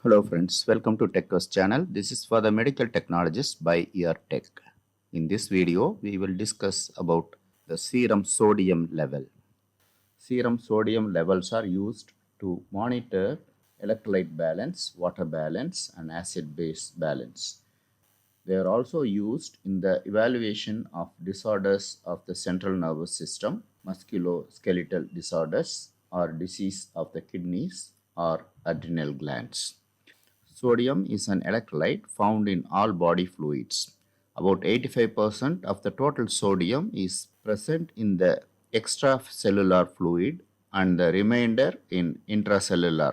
Hello friends, welcome to TECHQUEST channel. This is for the medical technologist by Tech. In this video, we will discuss about the serum sodium level. Serum sodium levels are used to monitor electrolyte balance, water balance and acid-base balance. They are also used in the evaluation of disorders of the central nervous system, musculoskeletal disorders or disease of the kidneys or adrenal glands. Sodium is an electrolyte found in all body fluids. About 85% of the total sodium is present in the extracellular fluid and the remainder in intracellular.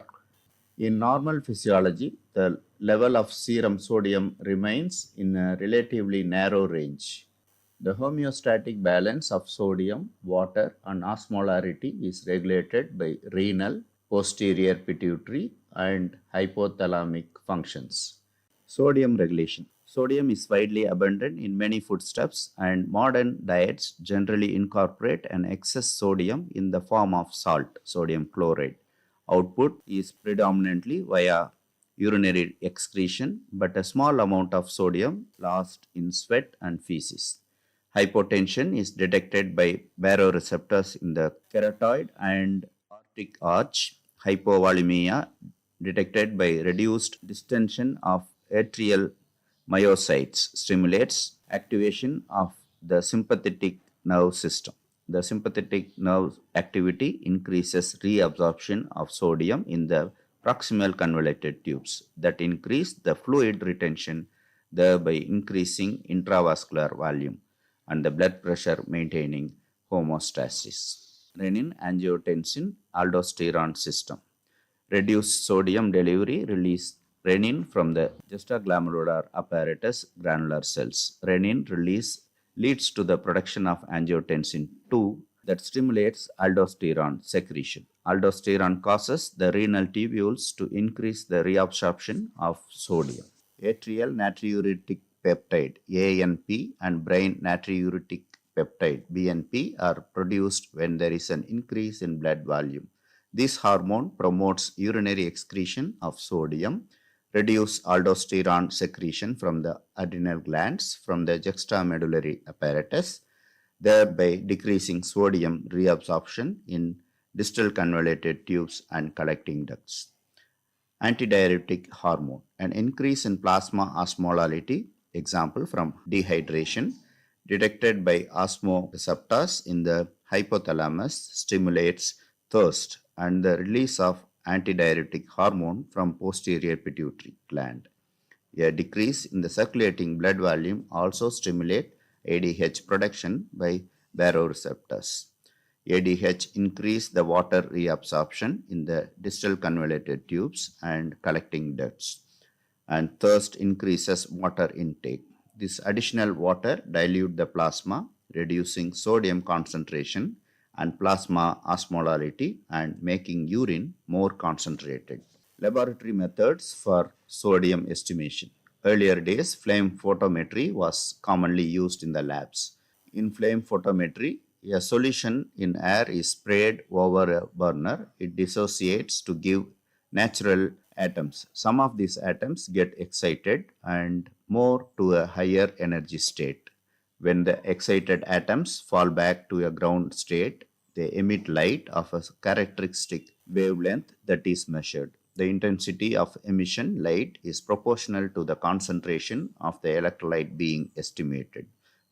In normal physiology, the level of serum sodium remains in a relatively narrow range. The homeostatic balance of sodium, water and osmolarity is regulated by renal, posterior pituitary and hypothalamic functions. Sodium regulation. Sodium is widely abundant in many foodstuffs and modern diets generally incorporate an excess sodium in the form of salt, sodium chloride. Output is predominantly via urinary excretion, but a small amount of sodium lost in sweat and feces. Hypotension is detected by baroreceptors in the carotid and aortic arch. Hypovolemia detected by reduced distension of atrial myocytes stimulates activation of the sympathetic nerve system. The sympathetic nerve activity increases reabsorption of sodium in the proximal convoluted tubes that increase the fluid retention, thereby increasing intravascular volume and the blood pressure maintaining homeostasis. Renin-angiotensin aldosterone system. Reduced sodium delivery release renin from the juxtaglomerular apparatus granular cells. Renin release leads to the production of angiotensin II that stimulates aldosterone secretion. Aldosterone causes the renal tubules to increase the reabsorption of sodium. Atrial natriuretic peptide ANP and brain natriuretic peptide BNP are produced when there is an increase in blood volume. This hormone promotes urinary excretion of sodium, reduce aldosterone secretion from the adrenal glands from the juxtamedullary apparatus, thereby decreasing sodium reabsorption in distal convoluted tubes and collecting ducts. Antidiuretic hormone. An increase in plasma osmolality, example from dehydration, detected by osmoreceptors in the hypothalamus stimulates thirst and the release of antidiuretic hormone from posterior pituitary gland. A decrease in the circulating blood volume also stimulates ADH production by baroreceptors. ADH increase the water reabsorption in the distal convoluted tubes and collecting ducts, and thirst increases water intake. This additional water dilutes the plasma, reducing sodium concentration and plasma osmolarity and making urine more concentrated. Laboratory methods for sodium estimation. Earlier days, flame photometry was commonly used in the labs. In flame photometry, a solution in air is sprayed over a burner. It dissociates to give natural atoms. Some of these atoms get excited and move to a higher energy state. When the excited atoms fall back to a ground state, they emit light of a characteristic wavelength that is measured. The intensity of emission light is proportional to the concentration of the electrolyte being estimated.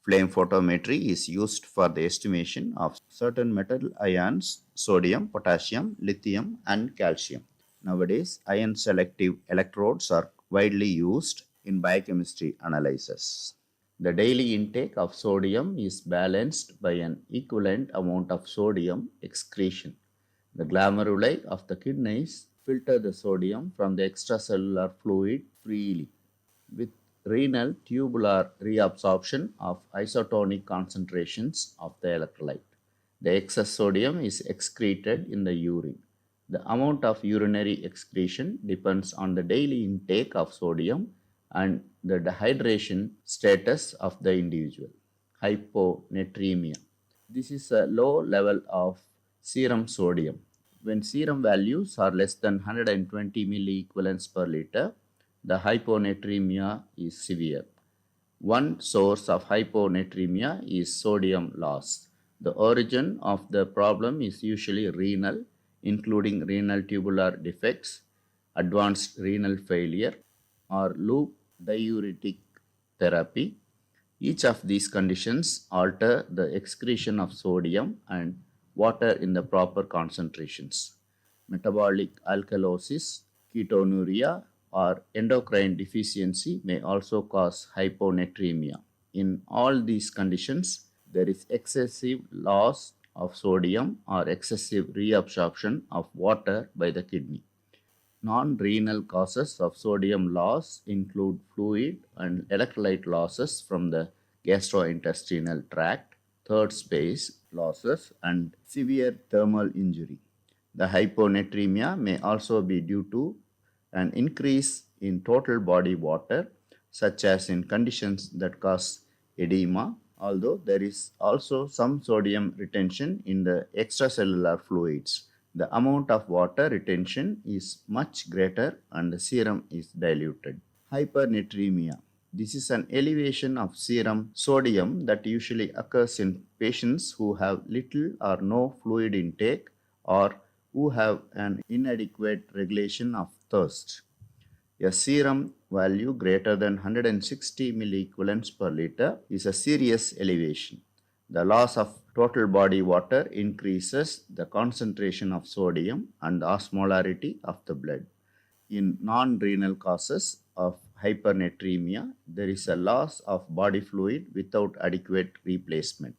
Flame photometry is used for the estimation of certain metal ions, sodium, potassium, lithium, and calcium. Nowadays, ion selective electrodes are widely used in biochemistry analysis. The daily intake of sodium is balanced by an equivalent amount of sodium excretion. The glomeruli of the kidneys filter the sodium from the extracellular fluid freely, with renal tubular reabsorption of isotonic concentrations of the electrolyte. The excess sodium is excreted in the urine. The amount of urinary excretion depends on the daily intake of sodium and the dehydration status of the individual. Hyponatremia. This is a low level of serum sodium. When serum values are less than 120 milliequivalents per liter, the hyponatremia is severe. One source of hyponatremia is sodium loss. The origin of the problem is usually renal, including renal tubular defects, advanced renal failure, or loop diuretic therapy. Each of these conditions alter the excretion of sodium and water in the proper concentrations. Metabolic alkalosis, ketonuria, or endocrine deficiency may also cause hyponatremia. In all these conditions, there is excessive loss of sodium or excessive reabsorption of water by the kidney. Non-renal causes of sodium loss include fluid and electrolyte losses from the gastrointestinal tract, third space losses, and severe thermal injury. The hyponatremia may also be due to an increase in total body water, such as in conditions that cause edema, although there is also some sodium retention in the extracellular fluids. The amount of water retention is much greater and the serum is diluted. Hypernatremia. This is an elevation of serum sodium that usually occurs in patients who have little or no fluid intake or who have an inadequate regulation of thirst. A serum value greater than 160 milliequivalents per liter is a serious elevation. The loss of total body water increases the concentration of sodium and the osmolarity of the blood. In non-renal causes of hypernatremia, there is a loss of body fluid without adequate replacement.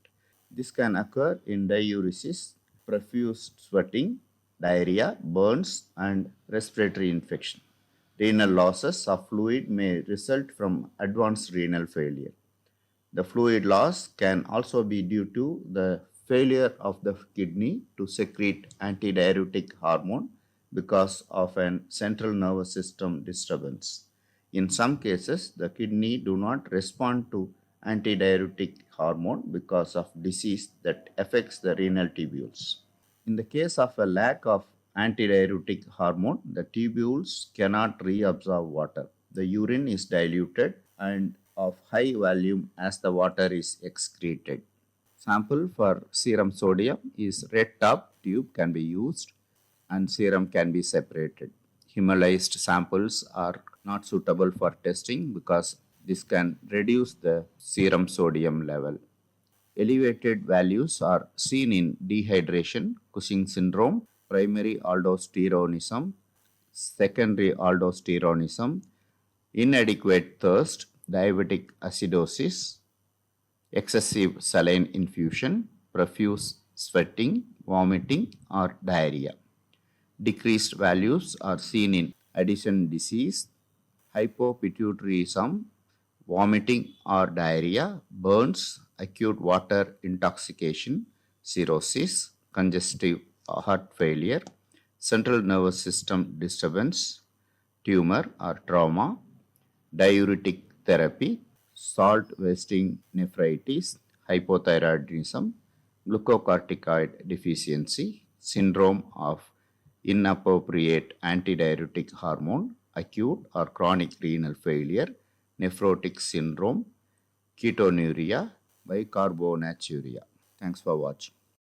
This can occur in diuresis, profuse sweating, diarrhea, burns, and respiratory infection. Renal losses of fluid may result from advanced renal failure. The fluid loss can also be due to the failure of the kidney to secrete antidiuretic hormone because of an central nervous system disturbance. In some cases, the kidney do not respond to antidiuretic hormone because of disease that affects the renal tubules. In the case of a lack of antidiuretic hormone, the tubules cannot reabsorb water. The urine is diluted and of high volume as the water is excreted. Sample for serum sodium is red top tube can be used and serum can be separated. Hemolyzed samples are not suitable for testing because this can reduce the serum sodium level. Elevated values are seen in dehydration, Cushing syndrome, primary aldosteronism, secondary aldosteronism, inadequate thirst, diabetic acidosis, excessive saline infusion, profuse sweating, vomiting, or diarrhea. Decreased values are seen in Addison disease, hypopituitarism, vomiting or diarrhea, burns, acute water intoxication, cirrhosis, congestive heart failure, central nervous system disturbance, tumor or trauma, diuretic therapy, salt wasting nephritis, hypothyroidism, glucocorticoid deficiency, syndrome of inappropriate antidiuretic hormone, acute or chronic renal failure, nephrotic syndrome, ketonuria, bicarbonaturia. Thanks for watching.